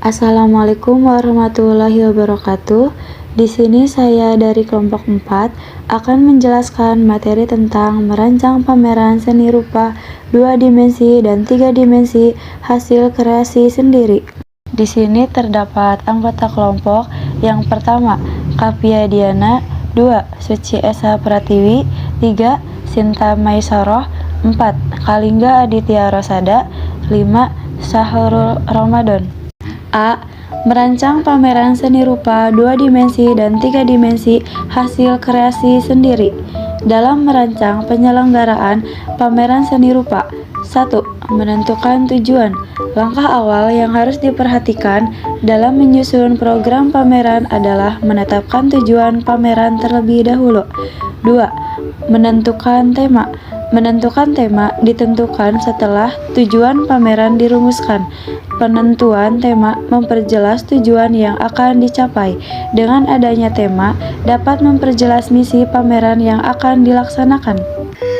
Assalamualaikum warahmatullahi wabarakatuh. Di sini saya dari kelompok 4 akan menjelaskan materi tentang merancang pameran seni rupa 2 dimensi dan 3 dimensi hasil kreasi sendiri. Di sini terdapat anggota kelompok. Yang pertama, Kapia Diana, 2. Suci Esa Pratiwi, 3. Sinta Maisoroh, 4. Kalingga Aditya Rosada, 5. Syahrul Ramadan. A. Merancang pameran seni rupa 2 dimensi dan 3 dimensi hasil kreasi sendiri. Dalam merancang penyelenggaraan pameran seni rupa, 1. Menentukan tujuan. Langkah awal yang harus diperhatikan dalam menyusun program pameran adalah menetapkan tujuan pameran terlebih dahulu. 2. Menentukan tema. Menentukan tema ditentukan setelah tujuan pameran dirumuskan. Penentuan tema memperjelas tujuan yang akan dicapai. Dengan adanya tema, dapat memperjelas misi pameran yang akan dilaksanakan.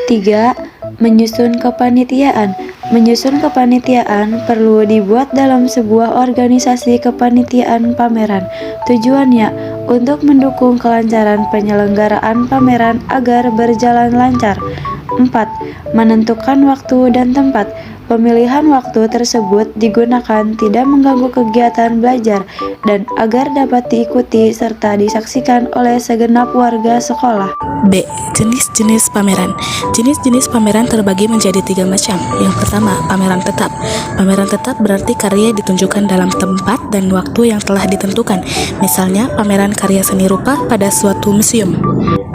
3. Menyusun kepanitiaan. Menyusun kepanitiaan perlu dibuat dalam sebuah organisasi kepanitiaan pameran. Tujuannya untuk mendukung kelancaran penyelenggaraan pameran agar berjalan lancar. 4. Menentukan waktu dan tempat. Pemilihan waktu tersebut digunakan tidak mengganggu kegiatan belajar dan agar dapat diikuti serta disaksikan oleh segenap warga sekolah. B. Jenis-jenis pameran. Jenis-jenis pameran terbagi menjadi 3 macam. Yang pertama, pameran tetap. Pameran tetap berarti karya ditunjukkan dalam tempat dan waktu yang telah ditentukan. Misalnya, pameran karya seni rupa pada suatu museum.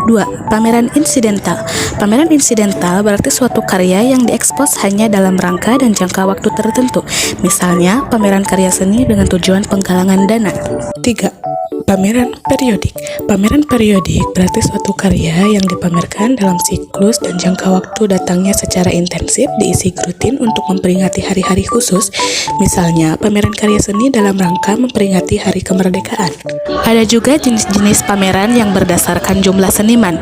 2. Pameran insidental. Pameran insidental berarti suatu karya yang diekspos hanya dalam rangka dan jangka waktu tertentu. Misalnya, pameran karya seni dengan tujuan penggalangan dana. 3. Pameran periodik. Pameran periodik berarti suatu karya yang dipamerkan dalam siklus dan jangka waktu datangnya secara intensif diisi rutin untuk memperingati hari-hari khusus. Misalnya, pameran karya seni dalam rangka memperingati Hari Kemerdekaan. Ada juga jenis-jenis pameran yang berdasarkan jumlah seniman.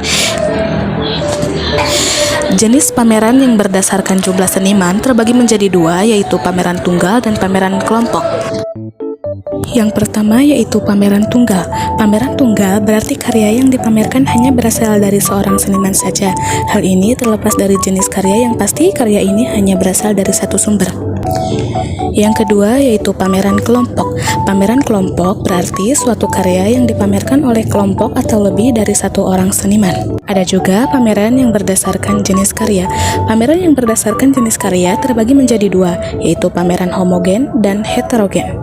Jenis pameran yang berdasarkan jumlah seniman terbagi menjadi 2, yaitu pameran tunggal dan pameran kelompok. Yang pertama yaitu pameran tunggal. Pameran tunggal berarti karya yang dipamerkan hanya berasal dari seorang seniman saja. Hal ini terlepas dari jenis karya, yang pasti karya ini hanya berasal dari satu sumber. Yang kedua yaitu pameran kelompok. Pameran kelompok berarti suatu karya yang dipamerkan oleh kelompok atau lebih dari satu orang seniman. Ada juga pameran yang berdasarkan jenis karya. Pameran yang berdasarkan jenis karya terbagi menjadi 2, yaitu pameran homogen dan heterogen.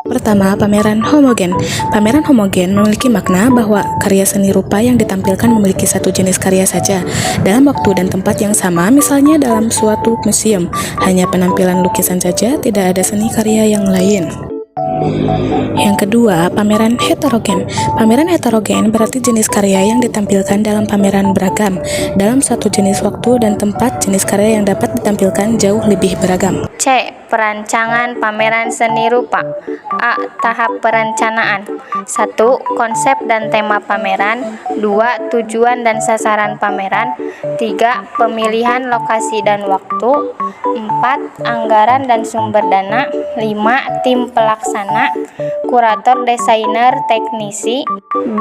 Pertama, pameran homogen. Pameran homogen memiliki makna bahwa karya seni rupa yang ditampilkan memiliki satu jenis karya saja dalam waktu dan tempat yang sama, misalnya dalam suatu museum. Hanya penampilan lukisan saja, tidak ada seni karya yang lain. Yang kedua, pameran heterogen. Pameran heterogen berarti jenis karya yang ditampilkan dalam pameran beragam. Dalam suatu jenis waktu dan tempat, jenis karya yang dapat ditampilkan jauh lebih beragam. C. Perancangan pameran seni rupa. A. Tahap perencanaan. 1. Konsep dan tema pameran. 2. Tujuan dan sasaran pameran. 3. Pemilihan lokasi dan waktu. 4. Anggaran dan sumber dana. 5. Tim pelaksana, kurator, desainer, teknisi.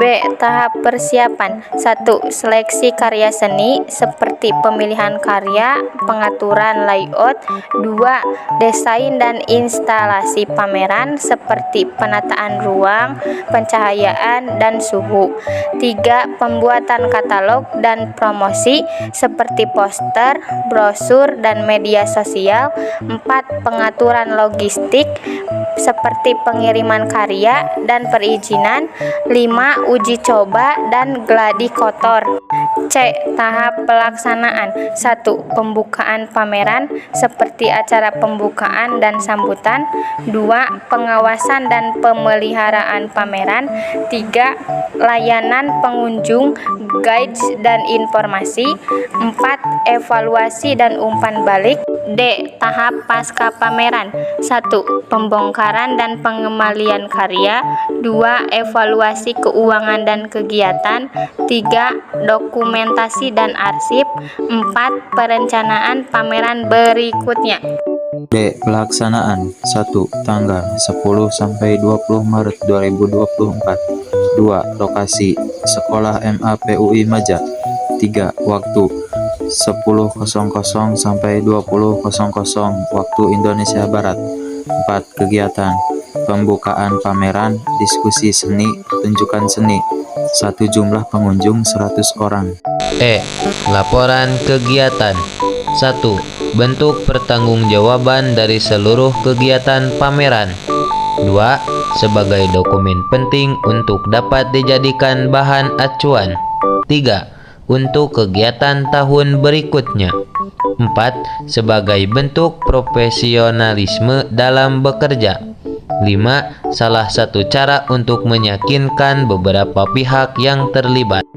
B. Tahap persiapan. 1. Seleksi karya seni seperti pemilihan karya, pengaturan layout. 2. Desain dan instalasi pameran seperti penataan ruang, pencahayaan, dan suhu. 3. Pembuatan katalog dan promosi seperti poster, brosur, dan media sosial. 4. Pengaturan logistik seperti pengiriman karya dan perizinan. 5. Uji coba dan gladi kotor. C. Tahap pelaksanaan. 1. Pembukaan pameran seperti acara pembukaan dan sambutan. 2. Pengawasan dan pemeliharaan pameran. 3. Layanan pengunjung, guides dan informasi. 4. Evaluasi dan umpan balik. D. Tahap pasca pameran. 1. Pembongkaran dan pengembalian karya. 2. Evaluasi keuangan dan kegiatan. 3. Dokumentasi dan arsip. 4. Perencanaan pameran berikutnya. D. Pelaksanaan 1. Tanggal 10 sampai 20 Maret 2024. 2. Lokasi Sekolah MAPUI Maja. 3. Waktu 10.00 sampai 20.00 waktu Indonesia Barat. 4. Kegiatan pembukaan pameran, diskusi seni, tunjukkan seni. 1. Jumlah pengunjung 100 orang. E. Laporan kegiatan 1. Bentuk pertanggungjawaban dari seluruh kegiatan pameran. 2. Sebagai dokumen penting untuk dapat dijadikan bahan acuan. 3. Untuk kegiatan tahun berikutnya. 4. Sebagai bentuk profesionalisme dalam bekerja. 5. Salah satu cara untuk meyakinkan beberapa pihak yang terlibat.